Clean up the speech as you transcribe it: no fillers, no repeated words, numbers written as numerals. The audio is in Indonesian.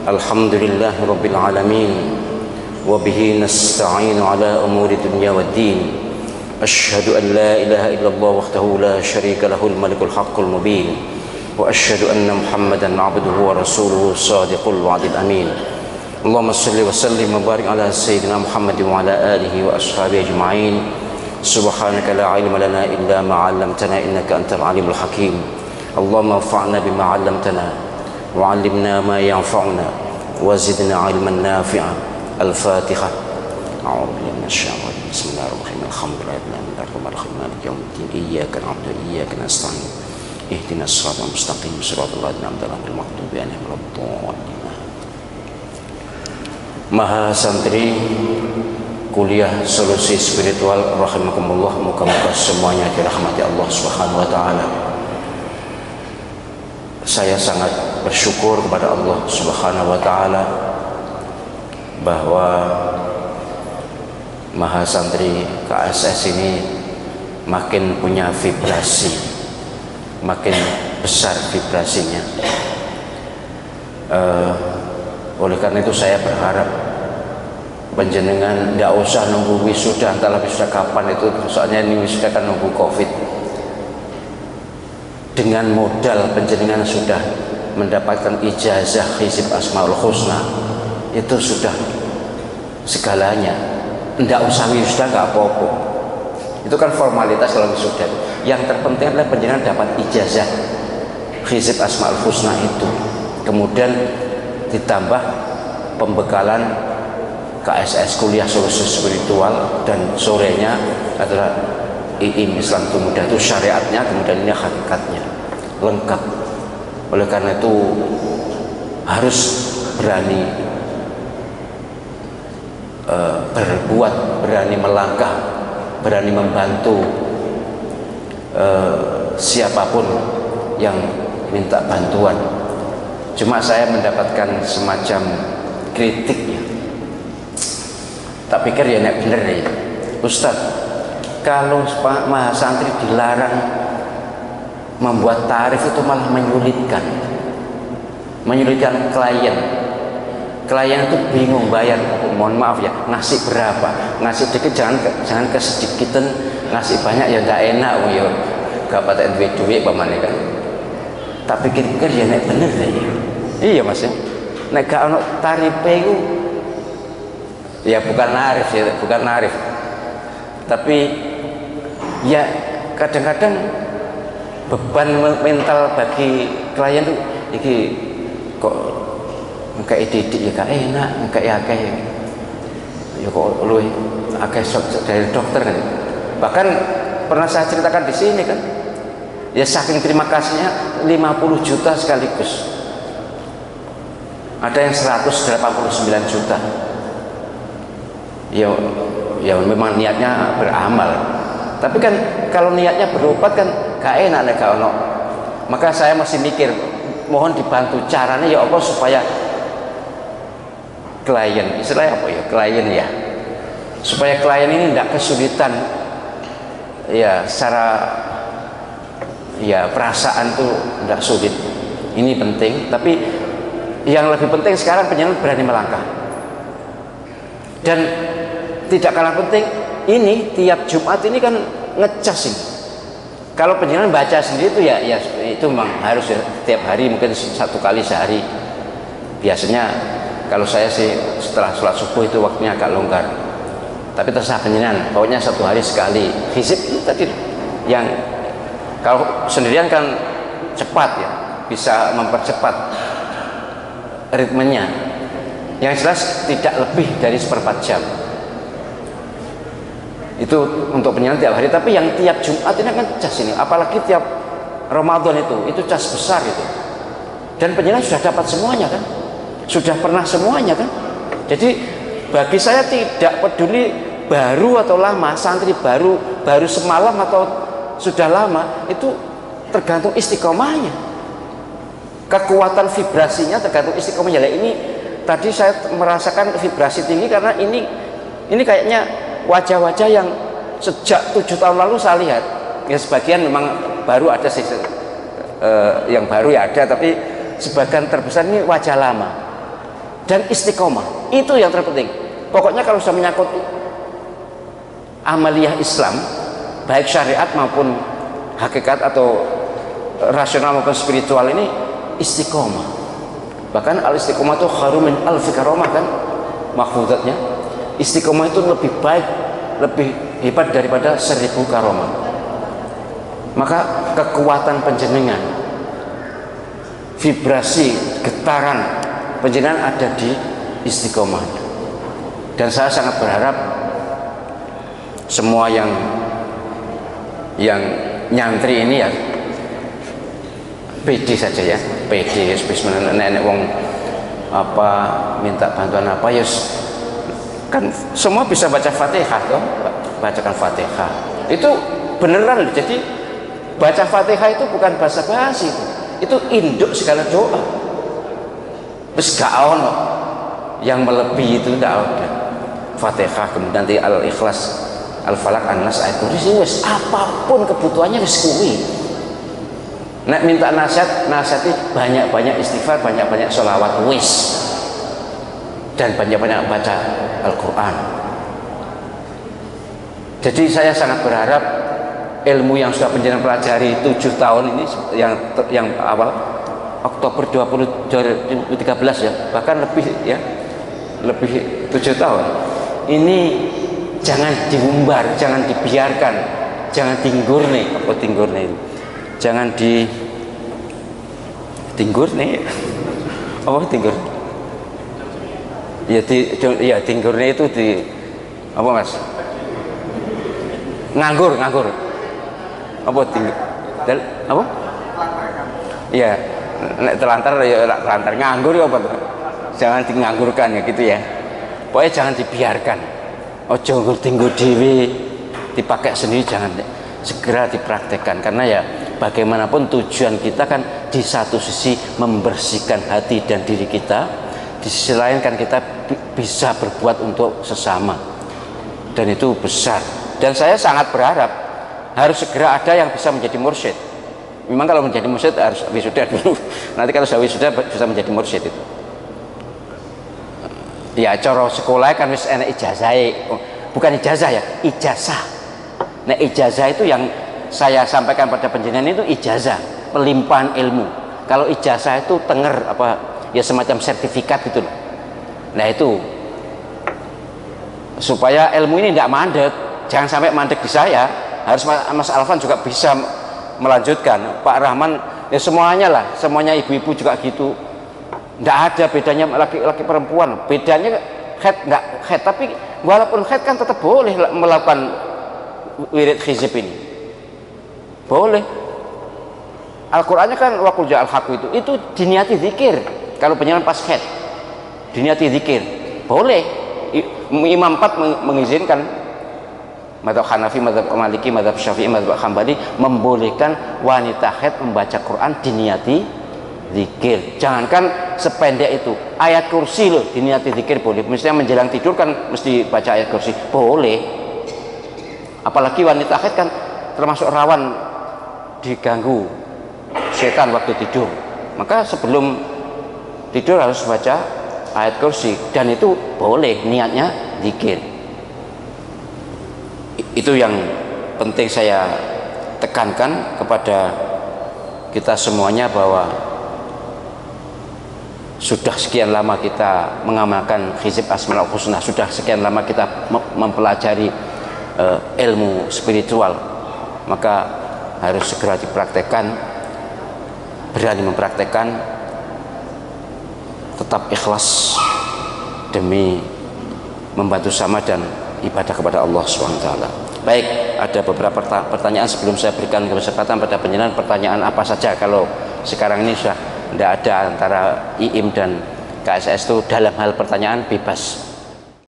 Alhamdulillahi Rabbil Alamin. Wabihi nasta'inu ala umuri dunya wa din. Ashhadu an la ilaha illallah wahdahu la syarika lahul malikul haqqul mubin. Wa ashhadu anna Muhammadan abduhu wa rasuluhu sadiqul wa'dil amin. Allahumma salli wa sallim wa barik ala sayyidina Muhammad wa ala alihi wa ashabihi ajma'in. Subhanaka la ilma lana illa ma 'allamtana innaka antal alimul hakim. Allahumma anfa'na bima 'allamtana wa 'allimna ma yanfa'una wa zidna 'ilman nafi'a. Al-Fatihah. A'udzu billahi minasy syaithanir rajim. Bismillahirrahmanirrahim. Alhamdulillahirabbil maliki yaumiddin. Iyyaka na'budu wa iyyaka nasta'in. Ihdinas siratal mustaqim. Shiratal ladzina an'amta 'alaihim ghairil maghdubi 'alaihim waladdallin. Maha santri kuliah solusi spiritual rahimakumullah, moga-moga semuanya dirahmati Allah Subhanahu wa taala. Saya sangat bersyukur kepada Allah Subhanahu wa taala bahwa Maha Santri KSS ini makin punya vibrasi, makin besar vibrasinya. Oleh karena itu saya berharap panjenengan tidak usah nunggu wisuda, entahlah wisuda kapan itu, soalnya ini wisuda kan nunggu COVID. Dengan modal panjenengan sudah mendapatkan ijazah hizib Asmaul Husna, itu sudah segalanya. Tidak usah wisuda, nggak apa-apa. Itu kan formalitas kalau wisuda. Yang terpenting adalah panjenengan dapat ijazah hizib Asmaul Husna itu, kemudian ditambah pembekalan KSS kuliah solusi spiritual, dan sorenya adalah IIM Islam itu mudah, itu syariatnya, kemudian ini hakikatnya lengkap. Oleh karena itu harus berani berbuat, berani melangkah, berani membantu siapapun yang minta bantuan. Cuma saya mendapatkan semacam kritik ya. Tak pikir ya nek bener ya, Ustadz, kalau Pak Maha Santri dilarang membuat tarif itu malah menyulitkan klien. Klien itu bingung bayar, mohon maaf ya, ngasih berapa, ngasih dikit jangan kesedikitan, ngasih banyak ya nggak enak, ya gak patah duit pamane kan. Tak pikir-pikir ya nek bener ya. Iya mas ya, nek gak ono tarife iku ya bukan narif ya, bukan narif. Tapi ya kadang-kadang beban mental bagi klien tuh iki kok kayak didik ya gak enak, kayak akeh ya kok luwih akeh dari dokter kan. Bahkan pernah saya ceritakan di sini kan, ya saking terima kasihnya 50 juta sekaligus, ada yang 189 juta. Ya memang niatnya beramal, tapi kan kalau niatnya berobat kan gak enak nek gak ono. Maka saya masih mikir, mohon dibantu caranya ya Allah supaya klien, istilahnya apa ya, klien ya, supaya klien ini tidak kesulitan ya, secara ya perasaan tuh tidak sulit. Ini penting, tapi yang lebih penting sekarang penyanyi berani melangkah. Dan tidak kalah penting, ini tiap Jumat ini kan ngecas ini. Kalau penyanyi baca sendiri itu ya itu memang harus ya, tiap hari, mungkin satu kali sehari. Biasanya kalau saya sih setelah sholat subuh itu waktunya agak longgar. Tapi terserah penyanyi, pokoknya satu hari sekali. Hizib itu tadi yang kalau sendirian kan cepat ya, bisa mempercepat ritmenya. Yang jelas tidak lebih dari 1/4 jam. Itu untuk penyanyi tiap hari. Tapi yang tiap Jumat ini kan cas ini, apalagi tiap Ramadan itu cas besar itu. Dan penyanyi sudah dapat semuanya kan, sudah pernah semuanya kan. Jadi bagi saya tidak peduli baru atau lama, santri baru semalam atau sudah lama, itu tergantung istiqomahnya, kekuatan vibrasinya tergantung istiqomahnya. Ini tadi saya merasakan vibrasi tinggi karena ini kayaknya wajah-wajah yang sejak 7 tahun lalu saya lihat. Ya sebagian memang baru ada sih, yang baru ya ada, tapi sebagian terbesar ini wajah lama. dan istiqomah. Itu yang terpenting. Pokoknya kalau sudah menyangkut amaliyah Islam, baik syariat maupun hakikat atau rasional maupun spiritual, ini istiqomah. Bahkan al istiqomah itu khairum min alfi karomah kan mahfudzatnya. Istiqomah itu lebih baik, lebih hebat daripada 1000 karomah. Maka kekuatan penjenengan, vibrasi, getaran penjenengan ada di istiqomah. Dan saya sangat berharap semua yang nyantri ini ya PD saja ya, PD bismillah, nenek wong apa minta bantuan apa ya kan semua bisa baca Fatihah toh, bacakan Fatihah. Itu beneran loh. Jadi baca Fatihah itu bukan basa-basi, itu induk segala doa. Terus gak ono yang melebihi itu, gak ada. Fatihah kemudian nanti Al-Ikhlas, Al-Falaq, An-Nas, ayat kursi, wis apapun kebutuhannya wis kuwi. Nek minta nasihat, nasihati banyak-banyak istighfar, banyak-banyak sholawat wis, dan banyak-banyak baca Al-Quran. Jadi saya sangat berharap ilmu yang sudah penjenengan pelajari 7 tahun ini, yang awal Oktober 2013 ya, bahkan lebih ya, lebih 7 tahun ini, jangan diumbar, jangan dibiarkan, jangan tinggur nih, apa tinggur nih, jangan di tinggur nih, apa tinggur ya, ya tinggurnya itu di apa mas, nganggur apa tinggur apa ya, telantar ya telantar, nganggur ya apa tuh, jangan dinganggurkan ya gitu ya. Pokoknya jangan dibiarkan, ojo nggur dewe dipakai sendiri, jangan, segera dipraktekkan. Karena ya bagaimanapun tujuan kita kan di satu sisi membersihkan hati dan diri kita, di sisi lain kan kita bisa berbuat untuk sesama, dan itu besar. Dan saya sangat berharap harus segera ada yang bisa menjadi mursyid. Memang kalau menjadi mursyid harus wisuda dulu, nanti kalau sudah wisuda bisa menjadi mursyid itu. Ya cara sekolah kan wis enak ijazah, bukan ijazah ya, ijazah. Nah ijazah itu yang saya sampaikan pada penjenengan itu ijazah, pelimpahan ilmu. Kalau ijazah itu tenger apa ya, semacam sertifikat gitu loh. Nah itu supaya ilmu ini tidak mandek, jangan sampai mandek di saya. Harus Mas Alvan juga bisa melanjutkan, Pak Rahman ya, semuanya lah, semuanya ibu-ibu juga gitu. Tidak ada bedanya laki-laki perempuan, bedanya head nggak head, tapi walaupun head kan tetap boleh melakukan wirid hizib ini, boleh. Al-Qur'annya kan waqul ja'al haqq itu diniati zikir. Kalau penyalan pas head diniati zikir boleh. Imam 4 mengizinkan, mazhab Hanafi, mazhab Maliki, mazhab Syafi'i, mazhab Hambali membolehkan wanita haid membaca Quran diniati zikir. Jangankan sependek itu, ayat kursi loh diniati zikir boleh. Mestinya menjelang tidur kan mesti baca ayat kursi, boleh. Apalagi wanita haid kan termasuk rawan diganggu setan waktu tidur, maka sebelum tidur harus baca ayat kursi, dan itu boleh niatnya zikir. Itu yang penting saya tekankan kepada kita semuanya, bahwa sudah sekian lama kita mengamalkan hizib Asmaul Husna, sudah sekian lama kita mempelajari ilmu spiritual, maka harus segera dipraktekkan, berani mempraktekkan, tetap ikhlas demi membantu sama dan ibadah kepada Allah SWT. Baik, ada beberapa pertanyaan sebelum saya berikan kesempatan pada penjenengan. Pertanyaan apa saja, kalau sekarang ini sudah tidak ada antara IIM dan KSS itu dalam hal pertanyaan bebas.